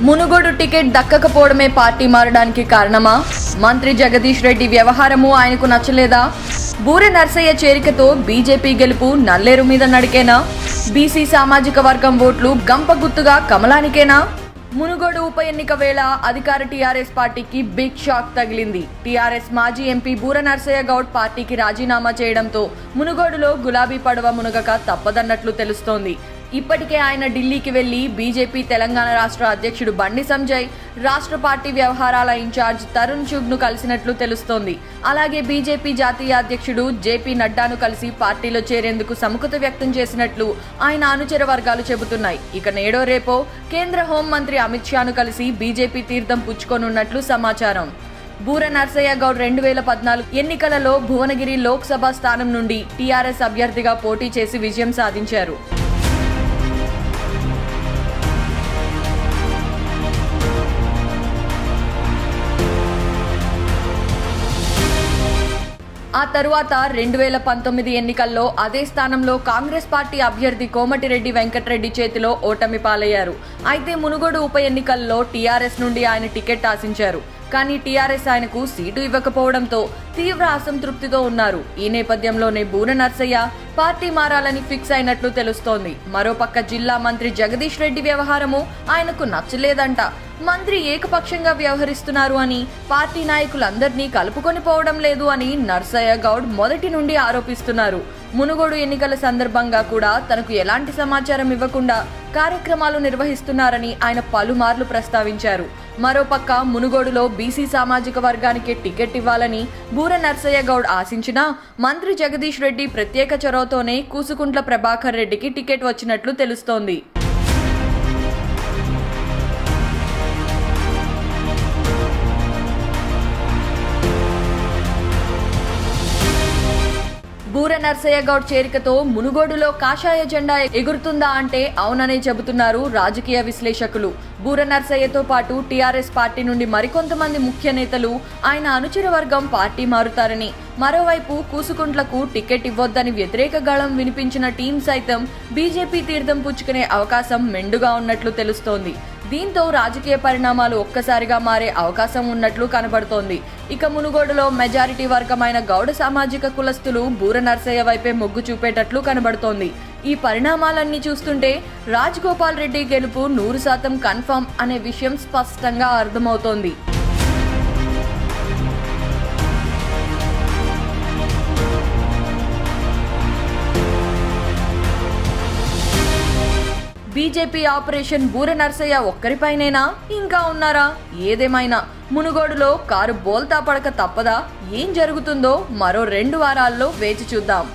Munugode ticket దక్కకపోవడమే party మారడానికి కారణమా? మంత్రి జగదీష్ రెడ్డి వ్యవహారము ఆయనకు నచ్చలేదా? బూరె నర్సయ్య చేరికతో బీజేపీ గెలుపు నల్లేరు మీద నడికేనా? బీసీ సామాజిక వర్గం ఓట్లు గంప గుర్తుగా కమలానికేనా? మునుగోడు ఉప ఎన్నిక వేళ అధికార టీఆర్ఎస్ పార్టీకి బిగ్ షాక్ తగిలింది. టీఆర్ఎస్ మాజీ ఎంపీ బూరె నర్సయ్య గౌడ్ పార్టీకి రాజీనామా చేయడంతో మునుగోడులో గులాబీ పడవ మునగక తప్పదన్నట్లు తెలుస్తోంది. ఇప్పటికే ఆయన ఢిల్లీకి వెళ్లి బీజేపీ తెలంగాణ రాష్ట్ర అధ్యక్షుడు బండి సంజయ్, రాష్ట్ర పార్టీ వ్యవహారాల ఇన్ఛార్జ్ తరుణ్ చుగ్ను కలిసినట్లు తెలుస్తోంది. అలాగే బీజేపీ జాతీయ అధ్యక్షుడు జేపీ నడ్డాను కలిసి పార్టీలో చేరేందుకు సముఖత వ్యక్తం చేసినట్లు ఆయన అనుచర వర్గాలు చెబుతున్నాయి. ఇక నేడో రేపో కేంద్ర హోంమంత్రి అమిత్ షాను కలిసి బీజేపీ తీర్థం పుచ్చుకోనున్నట్లు సమాచారం. బూరె నర్సయ్య గౌడ్ 2014 ఎన్నికలలో భువనగిరి లోక్సభ స్థానం నుండి టీఆర్ఎస్ అభ్యర్థిగా పోటీ చేసి విజయం సాధించారు. ఆ తరువాత 2019 ఎన్నికల్లో అదే స్థానంలో కాంగ్రెస్ పార్టీ అభ్యర్థి కోమటిరెడ్డి వెంకటరెడ్డి చేతిలో ఓటమి పాలయ్యారు. అయితే మునుగోడు ఉప ఎన్నికల్లో టీఆర్ఎస్ నుండి ఆయన టికెట్ ఆశించారు. కానీ టీఆర్ఎస్ ఆయనకు సీటు ఇవ్వకపోవడంతో తీవ్ర అసంతృప్తితో ఉన్నారు. ఈ నేపథ్యంలోనే బూరె నర్సయ్య పార్టీ మారాలని ఫిక్స్ అయినట్లు తెలుస్తోంది. మరోపక్క జిల్లా మంత్రి జగదీష్ రెడ్డి వ్యవహారము ఆయనకు నచ్చలేదంట. మంత్రి ఏకపక్షంగా వ్యవహరిస్తున్నారు అని, పార్టీ నాయకులందరినీ కలుపుకొని పోవడం లేదు అని నర్సయ్య గౌడ్ మొదటి నుండి ఆరోపిస్తున్నారు. మునుగోడు ఎన్నికల సందర్భంగా కూడా తనకు ఎలాంటి సమాచారం ఇవ్వకుండా కార్యక్రమాలు నిర్వహిస్తున్నారని ఆయన పలుమార్లు ప్రస్తావించారు. మరోపక్క మునుగోడులో బీసీ సామాజిక వర్గానికి టికెట్ ఇవ్వాలని బూరె నర్సయ్య గౌడ్ ఆశించినా మంత్రి జగదీష్ రెడ్డి ప్రత్యేక చొరవతోనే కూసుకుంట్ల ప్రభాకర్ రెడ్డికి టికెట్ వచ్చినట్లు తెలుస్తోంది. బూరె నర్సయ్య గౌడ్ చేరికతో మునుగోడులో కాషాయ జెండా ఎగురుతుందా అంటే అవుననే చెబుతున్నారు రాజకీయ విశ్లేషకులు. బూరె నర్సయ్యతో పాటు టీఆర్ఎస్ పార్టీ నుండి మరికొంతమంది ముఖ్య నేతలు, ఆయన అనుచర వర్గం పార్టీ మారుతారని, మరోవైపు కూసుకుంట్లకు టికెట్ ఇవ్వొద్దని వ్యతిరేక గళం వినిపించిన టీం సైతం బీజేపీ తీర్థం పుచ్చుకునే అవకాశం మెండుగా ఉన్నట్లు తెలుస్తోంది. దీంతో రాజకీయ పరిణామాలు ఒక్కసారిగా మారే అవకాశం ఉన్నట్లు కనబడుతోంది. ఇక మునుగోడులో మెజారిటీ వర్గమైన గౌడ సామాజిక కులస్తులు బూరె నర్సయ్య వైపే మొగ్గు చూపేటట్లు కనబడుతోంది. ఈ పరిణామాలన్నీ చూస్తుంటే రాజగోపాల్ రెడ్డి గెలుపు 100% కన్ఫర్మ్ అనే విషయం స్పష్టంగా అర్థమవుతోంది. బీజేపీ ఆపరేషన్ బూరె నర్సయ్య ఒక్కరిపైనేనా, ఇంకా ఉన్నారా? ఏదేమైనా మునుగోడులో కారు బోల్తా పడక తప్పదా? ఏం జరుగుతుందో మరో 2 వారాల్లో వేచి చూద్దాం.